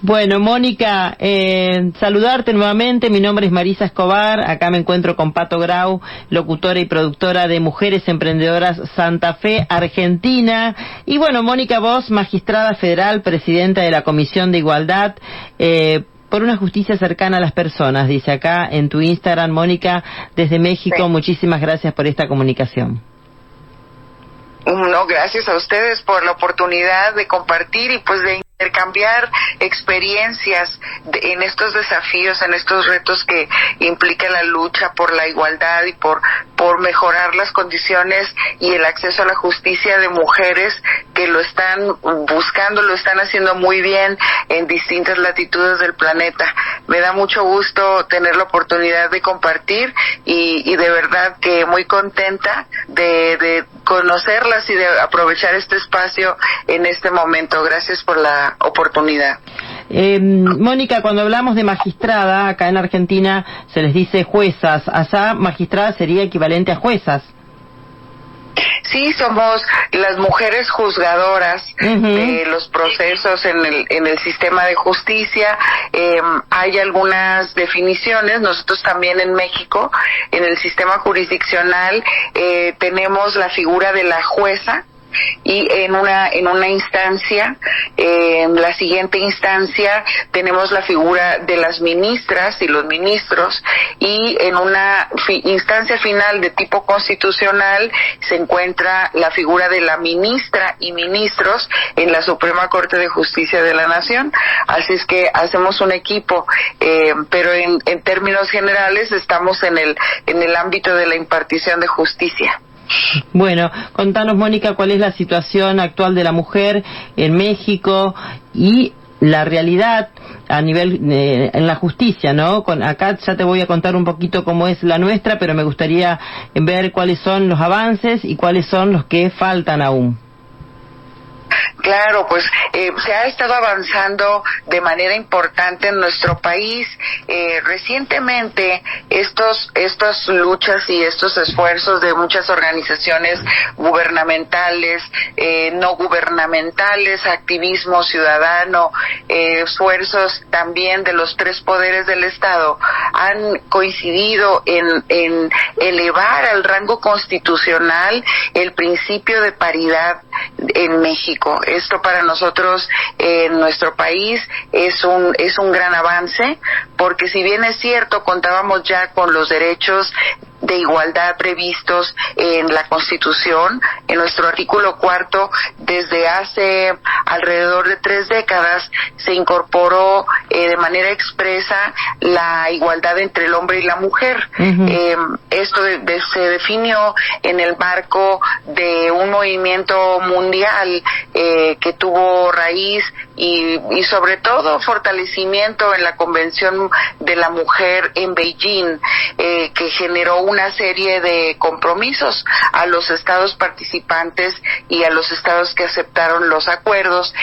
Bueno, Mónica, saludarte nuevamente. Mi nombre es Marisa Escobar. Acá me encuentro con Pato Grau, locutora y productora de Mujeres Emprendedoras Santa Fe, Argentina. Y bueno, Mónica, vos, magistrada federal, presidenta de la Comisión de Igualdad, por una justicia cercana a las personas, dice acá en tu Instagram, Mónica, desde México. Sí. Muchísimas gracias por esta comunicación. No, gracias a ustedes por la oportunidad de compartir y pues de intercambiar experiencias en estos desafíos, en estos retos que implica la lucha por la igualdad y por mejorar las condiciones y el acceso a la justicia de mujeres que lo están buscando, lo están haciendo muy bien en distintas latitudes del planeta. Me da mucho gusto tener la oportunidad de compartir y de verdad que muy contenta de conocerlas y de aprovechar este espacio en este momento. Gracias por la oportunidad. Mónica, cuando hablamos de magistrada, acá en Argentina se les dice juezas. Allá magistrada sería equivalente a juezas. Sí, somos las mujeres juzgadoras de los procesos en el sistema de justicia. Hay algunas definiciones. Nosotros también en México, en el sistema jurisdiccional, tenemos la figura de la jueza. Y en una instancia, en la siguiente instancia, tenemos la figura de las ministras y los ministros, y en una instancia final de tipo constitucional se encuentra la figura de la ministra y ministros en la Suprema Corte de Justicia de la Nación. Así es que hacemos un equipo, pero en términos generales estamos en el ámbito de la impartición de justicia. Bueno, contanos, Mónica, cuál es la situación actual de la mujer en México y la realidad a nivel en la justicia, ¿no? Acá ya te voy a contar un poquito cómo es la nuestra, pero me gustaría ver cuáles son los avances y cuáles son los que faltan aún. Claro, pues se ha estado avanzando de manera importante en nuestro país. Recientemente estas luchas y estos esfuerzos de muchas organizaciones gubernamentales, no gubernamentales, activismo ciudadano, esfuerzos también de los tres poderes del Estado han coincidido en elevar al rango constitucional el principio de paridad en México. Esto para nosotros en nuestro país es un gran avance, porque si bien es cierto contábamos ya con los derechos de igualdad previstos en la Constitución, en nuestro artículo 4, desde hace alrededor de 3 décadas se incorporó de manera expresa la igualdad entre el hombre y la mujer. Esto se definió en el marco de un movimiento mundial que tuvo raíz y sobre todo fortalecimiento en la Convención de la Mujer en Beijing, que generó una serie de compromisos a los estados participantes y a los estados que aceptaron los acuerdos,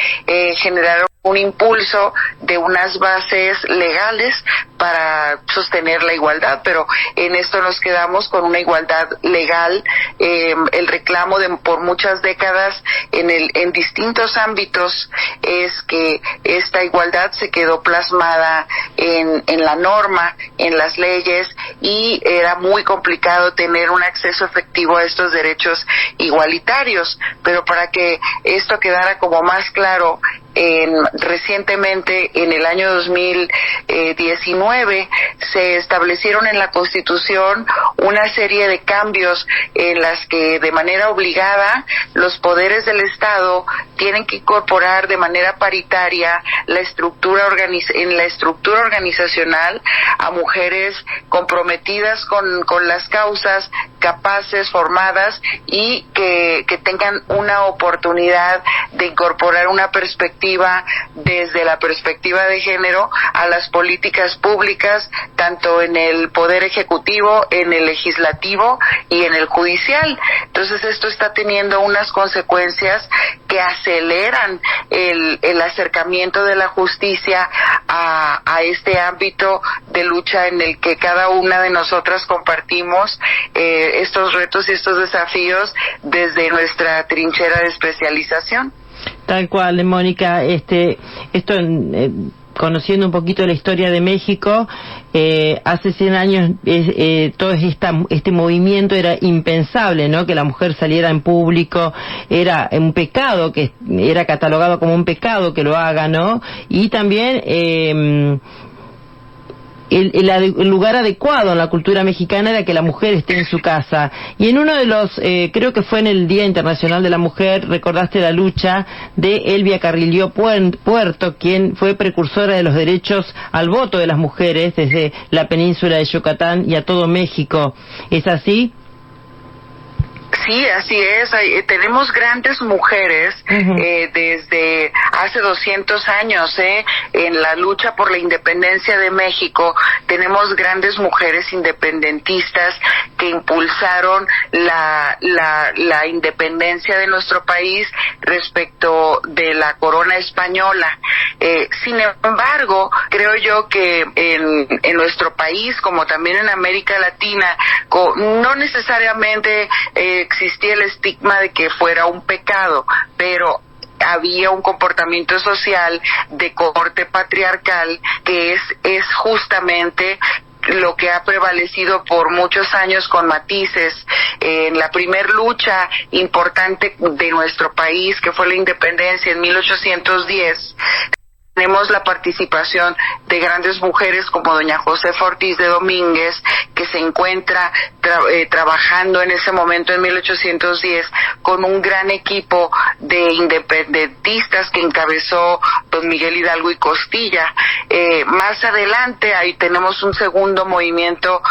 generaron un impulso de unas bases legales para sostener la igualdad, pero en esto nos quedamos con una igualdad legal. El reclamo por muchas décadas en distintos ámbitos es que esta igualdad se quedó plasmada en la norma, en las leyes, y era muy complicado tener un acceso efectivo a estos derechos igualitarios. Pero para que esto quedara como más claro, recientemente en el año 2019 se establecieron en la Constitución una serie de cambios en las que de manera obligada los poderes del Estado tienen que incorporar de manera paritaria la estructura organizacional a mujeres comprometidas con las causas, capaces, formadas, y que tengan una oportunidad de incorporar una perspectiva desde la perspectiva de género a las políticas públicas, tanto en el poder ejecutivo, en el legislativo y en el judicial. Entonces esto está teniendo unas consecuencias que aceleran el acercamiento de la justicia a este ámbito de lucha en el que cada una de nosotras compartimos estos retos y estos desafíos desde nuestra trinchera de especialización. Tal cual, Mónica, esto conociendo un poquito la historia de México, hace 100 años todo este movimiento era impensable, ¿no? Que la mujer saliera en público, era un pecado, que era catalogado como un pecado que lo haga, ¿no? Y también el lugar adecuado en la cultura mexicana era que la mujer esté en su casa. Y en uno de los, creo que fue en el Día Internacional de la Mujer, recordaste la lucha de Elvia Carrillo Puerto, quien fue precursora de los derechos al voto de las mujeres desde la península de Yucatán y a todo México. ¿Es así? Sí, así es. Tenemos grandes mujeres desde hace 200 años en la lucha por la independencia de México. Tenemos grandes mujeres independentistas que impulsaron la independencia de nuestro país respecto de la corona española. Sin embargo, creo yo que en nuestro país, como también en América Latina, no necesariamente existía el estigma de que fuera un pecado, pero había un comportamiento social de corte patriarcal que es justamente lo que ha prevalecido por muchos años con matices. En la primer lucha importante de nuestro país, que fue la independencia en 1810, tenemos la participación de grandes mujeres como doña Josefa Ortiz de Domínguez, que se encuentra trabajando en ese momento en 1810 con un gran equipo de independentistas que encabezó don Miguel Hidalgo y Costilla. Más adelante ahí tenemos un segundo movimiento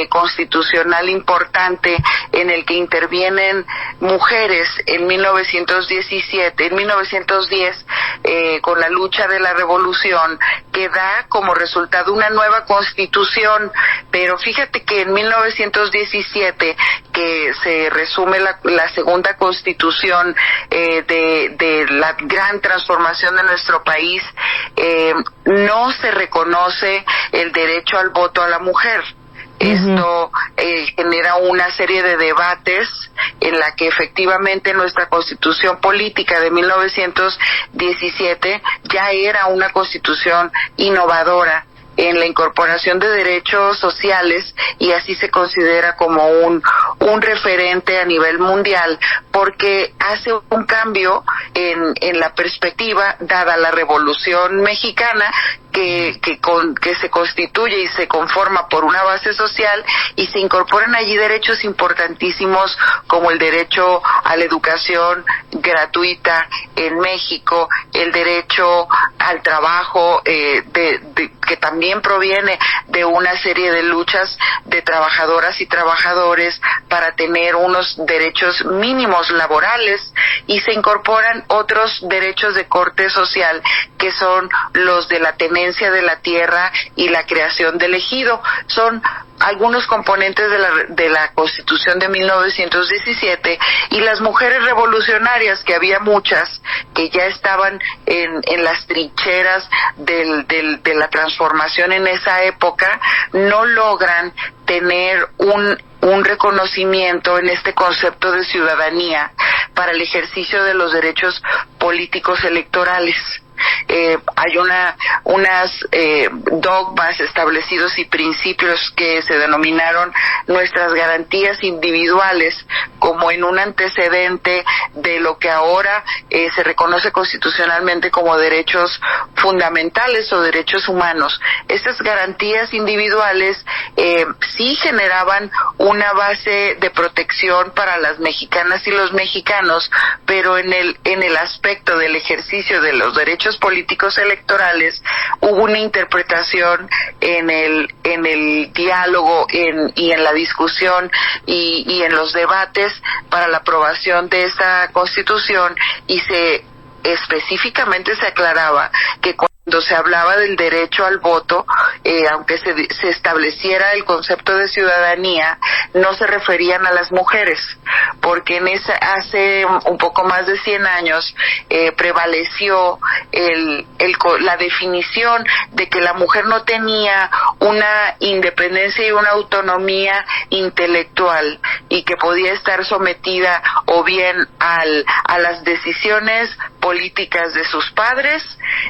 constitucional importante en el que intervienen mujeres en 1910 con la lucha de la revolución, que da como resultado una nueva constitución. Pero fíjate que en 1917, que se resume la segunda constitución de la gran transformación de nuestro país, no se reconoce el derecho al voto a la mujer. Esto genera una serie de debates en la que efectivamente nuestra constitución política de 1917 ya era una constitución innovadora en la incorporación de derechos sociales, y así se considera como un referente a nivel mundial, porque hace un cambio en la perspectiva dada la Revolución Mexicana, que se constituye y se conforma por una base social, y se incorporan allí derechos importantísimos como el derecho a la educación gratuita en México, el derecho al trabajo, que también proviene de una serie de luchas de trabajadoras y trabajadores para tener unos derechos mínimos laborales, y se incorporan otros derechos de corte social, que son los de la tenencia de la tierra y la creación del ejido. Son algunos componentes de la Constitución de 1917, y las mujeres revolucionarias, que había muchas que ya estaban en las trincheras de la transformación en esa época, no logran tener un reconocimiento en este concepto de ciudadanía para el ejercicio de los derechos políticos electorales. Hay unas dogmas establecidos y principios que se denominaron nuestras garantías individuales, como en un antecedente de lo que ahora se reconoce constitucionalmente como derechos fundamentales o derechos humanos. Estas garantías individuales sí generaban una base de protección para las mexicanas y los mexicanos, pero en el aspecto del ejercicio de los derechos políticos electorales hubo una interpretación en el diálogo y en la discusión y en los debates para la aprobación de esta Constitución, y específicamente se aclaraba que cuando se hablaba del derecho al voto, aunque se estableciera el concepto de ciudadanía, no se referían a las mujeres, porque hace un poco más de 100 años prevaleció la definición de que la mujer no tenía una independencia y una autonomía intelectual, y que podía estar sometida o bien a las decisiones políticas de sus padres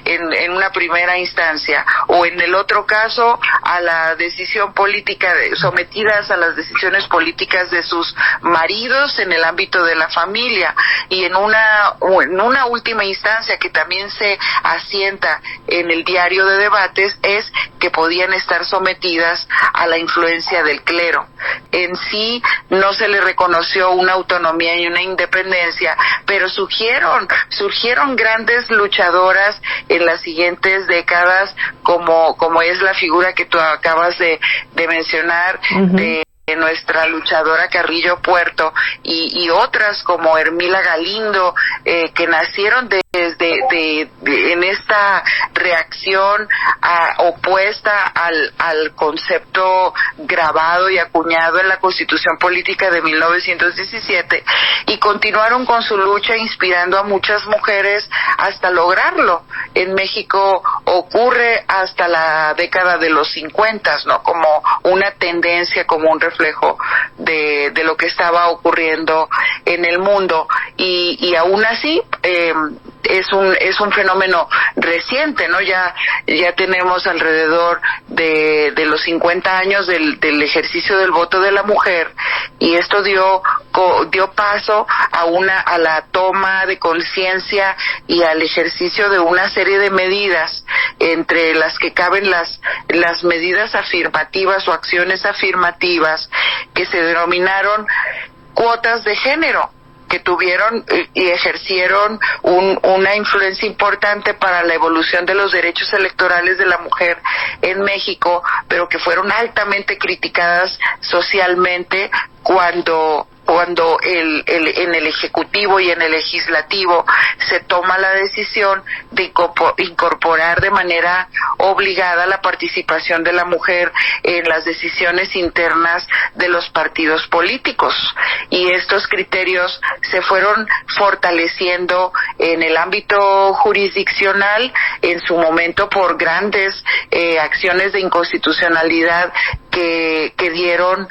en una primera instancia, o en el otro caso a la decisión política, sometidas a las decisiones políticas de sus maridos en el ámbito de la familia, y en una última instancia que también se asienta en el diario de debates es que podían estar sometidas a la influencia del clero. En sí no se le reconoció una autonomía y una independencia, pero surgieron grandes luchadoras en las siguientes décadas, como es la figura que tú acabas de mencionar, de nuestra luchadora Carrillo Puerto, y otras como Hermila Galindo, que nacieron en esta reacción opuesta al concepto grabado y acuñado en la Constitución Política de 1917, y continuaron con su lucha inspirando a muchas mujeres hasta lograrlo. En México ocurre hasta la década de los 50, ¿no? Como una tendencia, como un reflejo de lo que estaba ocurriendo en el mundo, y aún así es un fenómeno reciente, ¿no? Ya tenemos alrededor de los 50 años del ejercicio del voto de la mujer, y esto dio paso a la toma de conciencia y al ejercicio de una serie de medidas, entre las que caben las medidas afirmativas o acciones afirmativas que se denominaron cuotas de género, que tuvieron y ejercieron una influencia importante para la evolución de los derechos electorales de la mujer en México, pero que fueron altamente criticadas socialmente cuando en el Ejecutivo y en el Legislativo se toma la decisión de incorporar de manera obligada la participación de la mujer en las decisiones internas de los partidos políticos. Y estos criterios se fueron fortaleciendo en el ámbito jurisdiccional, en su momento por grandes acciones de inconstitucionalidad que dieron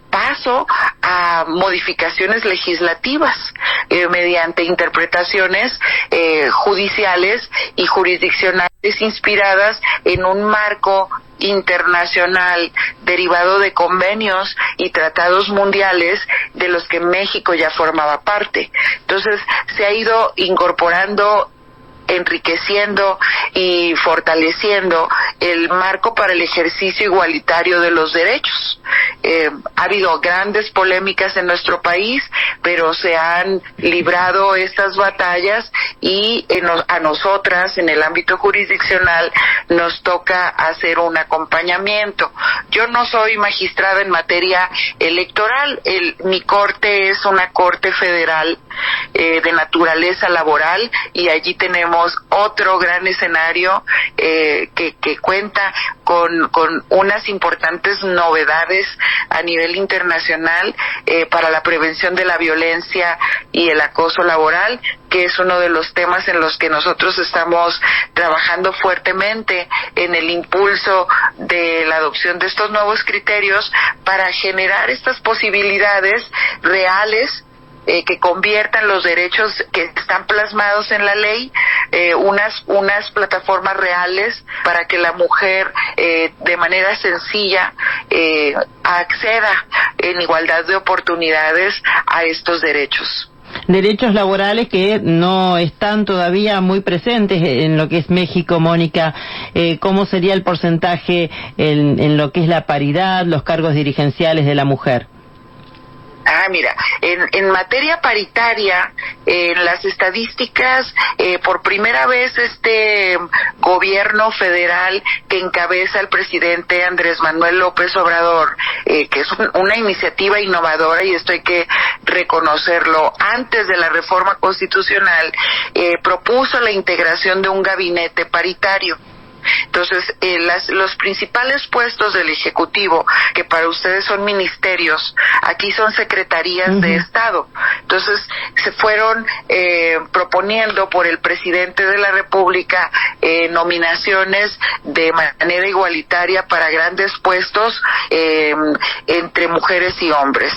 paso a modificaciones legislativas mediante interpretaciones judiciales y jurisdiccionales inspiradas en un marco internacional derivado de convenios y tratados mundiales de los que México ya formaba parte. Entonces se ha ido incorporando, enriqueciendo y fortaleciendo el marco para el ejercicio igualitario de los derechos. Ha habido grandes polémicas en nuestro país, pero se han librado estas batallas, y a nosotras en el ámbito jurisdiccional nos toca hacer un acompañamiento. Yo no soy magistrada en materia electoral, mi corte es una corte federal de naturaleza laboral, y allí tenemos otro gran escenario que cuenta con unas importantes novedades a nivel internacional para la prevención de la violencia y el acoso laboral, que es uno de los temas en los que nosotros estamos trabajando fuertemente en el impulso de la adopción de estos nuevos criterios para generar estas posibilidades reales que conviertan los derechos que están plasmados en la ley, unas plataformas reales para que la mujer de manera sencilla acceda en igualdad de oportunidades a estos derechos. Derechos laborales que no están todavía muy presentes en lo que es México, Mónica. ¿Cómo sería el porcentaje en lo que es la paridad, los cargos dirigenciales de la mujer? Mira, en materia paritaria, en las estadísticas, por primera vez este gobierno federal que encabeza el presidente Andrés Manuel López Obrador, que es una iniciativa innovadora, y esto hay que reconocerlo, antes de la reforma constitucional, propuso la integración de un gabinete paritario. Entonces, los principales puestos del Ejecutivo, que para ustedes son ministerios, aquí son secretarías de Estado. Entonces, se fueron proponiendo por el presidente de la República nominaciones de manera igualitaria para grandes puestos entre mujeres y hombres.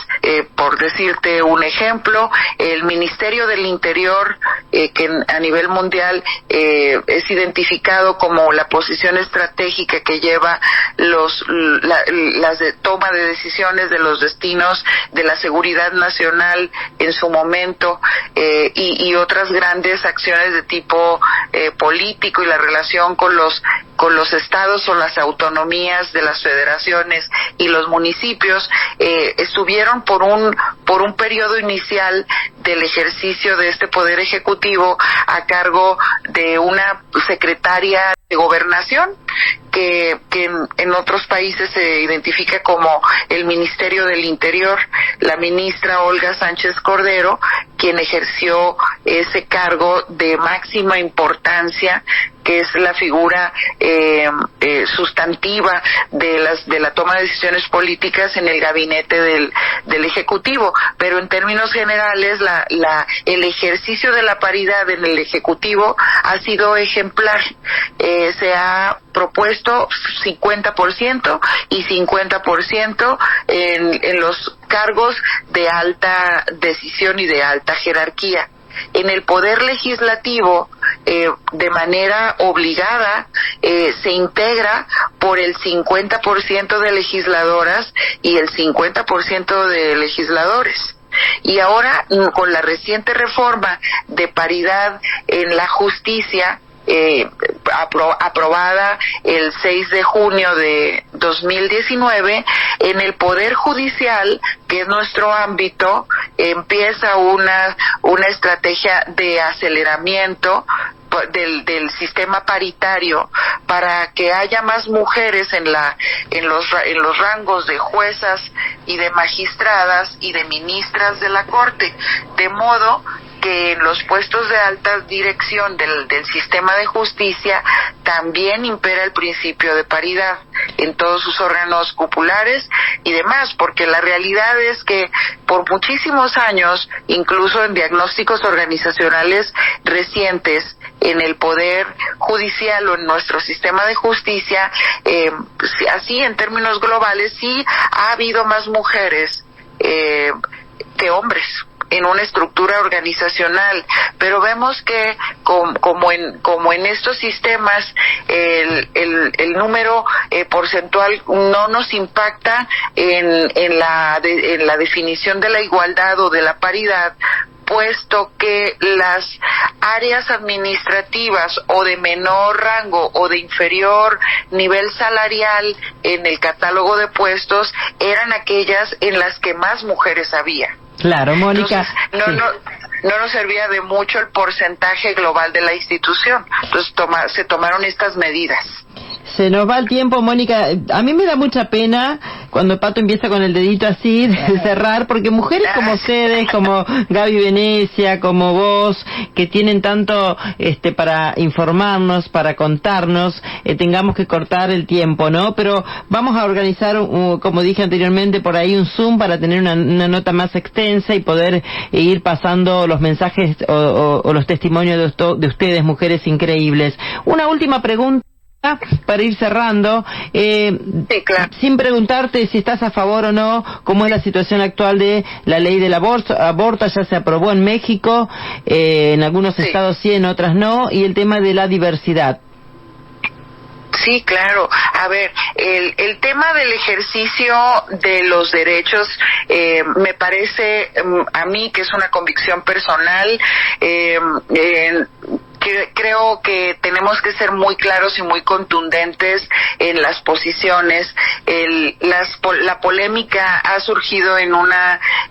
Por decirte un ejemplo, el Ministerio del Interior, que a nivel mundial es identificado como la posición estratégica que lleva las toma de decisiones de los destinos de la seguridad nacional en su momento, y otras grandes acciones de tipo político y la relación con los estados o las autonomías de las federaciones y los municipios, estuvieron por un periodo inicial del ejercicio de este poder ejecutivo a cargo de una secretaria de Gobernación, que en otros países se identifica como el Ministerio del Interior, la ministra Olga Sánchez Cordero, quien ejerció ese cargo de máxima importancia, que es la figura sustantiva de la toma de decisiones políticas en el gabinete del Ejecutivo. Pero en términos generales, el ejercicio de la paridad en el Ejecutivo ha sido ejemplar. Se ha propuesto 50% y 50% en los cargos de alta decisión y de alta jerarquía. En el poder legislativo, de manera obligada, se integra por el 50% de legisladoras y el 50% de legisladores. Y ahora, con la reciente reforma de paridad en la justicia, aprobada el 6 de junio de 2019, en el Poder Judicial, que es nuestro ámbito, empieza una estrategia de aceleramiento del sistema paritario para que haya más mujeres en los rangos de juezas y de magistradas y de ministras de la Corte, de modo que en los puestos de alta dirección del sistema de justicia también impera el principio de paridad en todos sus órganos cupulares y demás, porque la realidad es que por muchísimos años, incluso en diagnósticos organizacionales recientes, en el Poder Judicial o en nuestro sistema de justicia, así en términos globales, sí ha habido más mujeres que hombres en una estructura organizacional, pero vemos que como en estos sistemas el número porcentual no nos impacta en la definición de la igualdad o de la paridad, puesto que las áreas administrativas o de menor rango o de inferior nivel salarial en el catálogo de puestos eran aquellas en las que más mujeres había. Claro, Mónica. Entonces, no nos servía de mucho el porcentaje global de la institución. Entonces se tomaron estas medidas. Se nos va el tiempo, Mónica. A mí me da mucha pena cuando Pato empieza con el dedito así de cerrar, porque mujeres como ustedes, como Gaby Venecia, como vos, que tienen tanto para informarnos, para contarnos, tengamos que cortar el tiempo, ¿no? Pero vamos a organizar, como dije anteriormente, por ahí un Zoom para tener una nota más extensa y poder ir pasando los mensajes o los testimonios de ustedes, mujeres increíbles. Una última pregunta para ir cerrando, sí, claro. Sin preguntarte si estás a favor o no, cómo es la situación actual de la ley del aborto. Ya se aprobó en México, en algunos estados sí, en otras no, y el tema de la diversidad. Sí, claro. A ver, el tema del ejercicio de los derechos me parece a mí que es una convicción personal. Creo que tenemos que ser muy claros y muy contundentes en las posiciones. La polémica ha surgido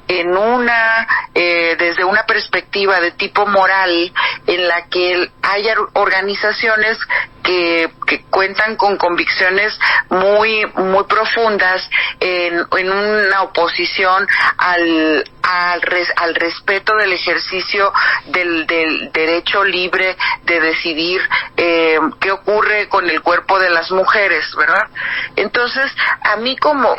desde una perspectiva de tipo moral, en la que hay organizaciones que cuentan con convicciones muy profundas en una oposición al respeto del ejercicio del derecho libre de decidir qué ocurre con el cuerpo de las mujeres, ¿verdad? Entonces, a mí como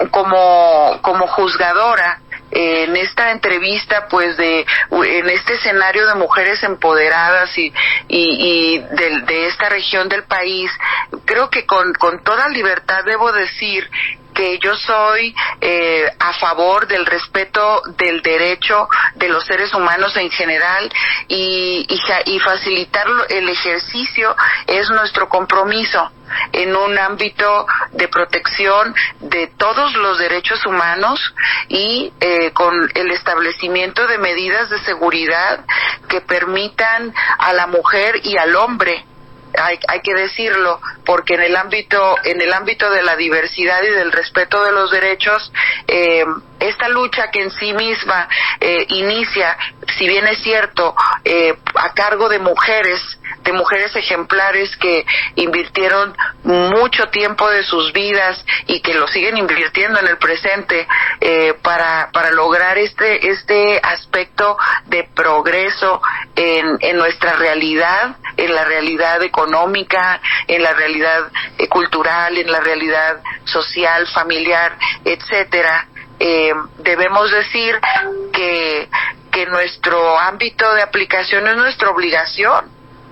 juzgadora, en esta entrevista, pues en este escenario de mujeres empoderadas y de esta región del país, creo que con toda libertad debo decir que yo soy a favor del respeto del derecho de los seres humanos en general y facilitar el ejercicio es nuestro compromiso en un ámbito de protección de todos los derechos humanos y con el establecimiento de medidas de seguridad que permitan a la mujer y al hombre, hay que decirlo, porque en el ámbito de la diversidad y del respeto de los derechos, esta lucha que en sí misma inicia, si bien es cierto, a cargo de mujeres ejemplares que invirtieron mucho tiempo de sus vidas y que lo siguen invirtiendo en el presente para lograr este aspecto de progreso en nuestra realidad, en la realidad económica, en la realidad cultural, en la realidad social, familiar, etcétera. Debemos decir que nuestro ámbito de aplicación es nuestra obligación,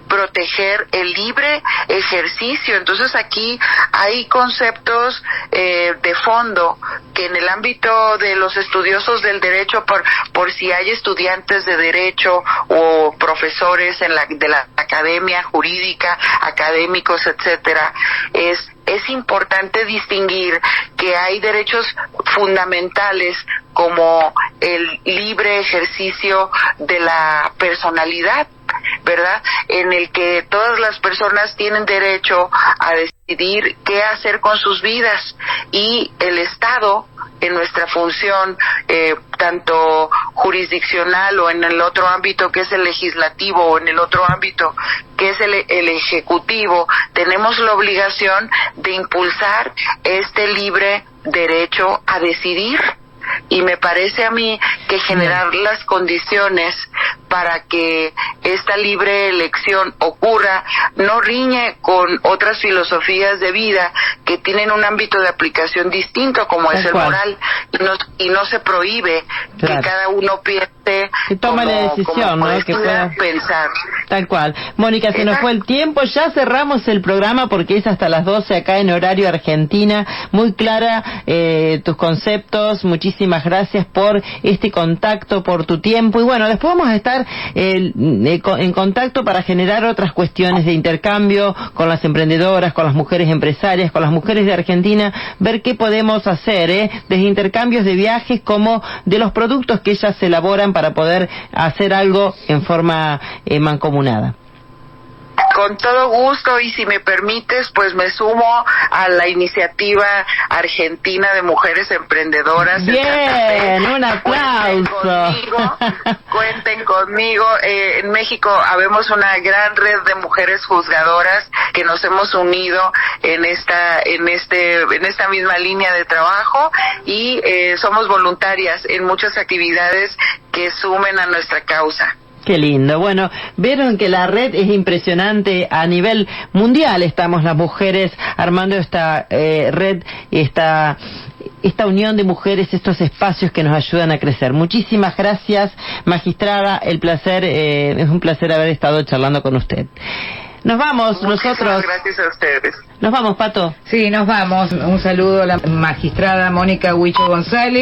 proteger el libre ejercicio. Entonces aquí hay conceptos de fondo que en el ámbito de los estudiosos del derecho, por si hay estudiantes de derecho o profesores de la academia jurídica, académicos, etcétera, es importante distinguir que hay derechos fundamentales como el libre ejercicio de la personalidad, ¿verdad? En el que todas las personas tienen derecho a decidir qué hacer con sus vidas, y el Estado, en nuestra función tanto jurisdiccional o en el otro ámbito que es el legislativo o en el otro ámbito que es el ejecutivo, tenemos la obligación de impulsar este libre derecho a decidir. Y me parece a mí que generar las condiciones para que esta libre elección ocurra no riñe con otras filosofías de vida que tienen un ámbito de aplicación distinto, como es el moral, y no se prohíbe que cada uno piense que tome la decisión, ¿no? Que pueda pensar. Tal cual. Mónica, se nos fue el tiempo, ya cerramos el programa porque es hasta las 12 acá en horario Argentina. Muy clara tus conceptos, muchísimas gracias por este contacto, por tu tiempo, y bueno, después vamos a estar en contacto para generar otras cuestiones de intercambio con las emprendedoras, con las mujeres empresarias, con las mujeres de Argentina, ver qué podemos hacer, desde intercambios de viajes como de los productos que ellas elaboran para poder hacer algo en forma mancomunada. Con todo gusto, y si me permites, pues me sumo a la iniciativa argentina de mujeres emprendedoras. Bien, un aplauso. Cuenten conmigo. En México habemos una gran red de mujeres juzgadoras que nos hemos unido en esta misma línea de trabajo, y somos voluntarias en muchas actividades que sumen a nuestra causa. Qué lindo. Bueno, vieron que la red es impresionante a nivel mundial. Estamos las mujeres armando esta red, esta unión de mujeres, estos espacios que nos ayudan a crecer. Muchísimas gracias, magistrada. Es un placer haber estado charlando con usted. Nos vamos. Nosotros. Gracias a ustedes. Nos vamos, Pato. Sí, nos vamos. Un saludo a la magistrada Mónica Huicho González.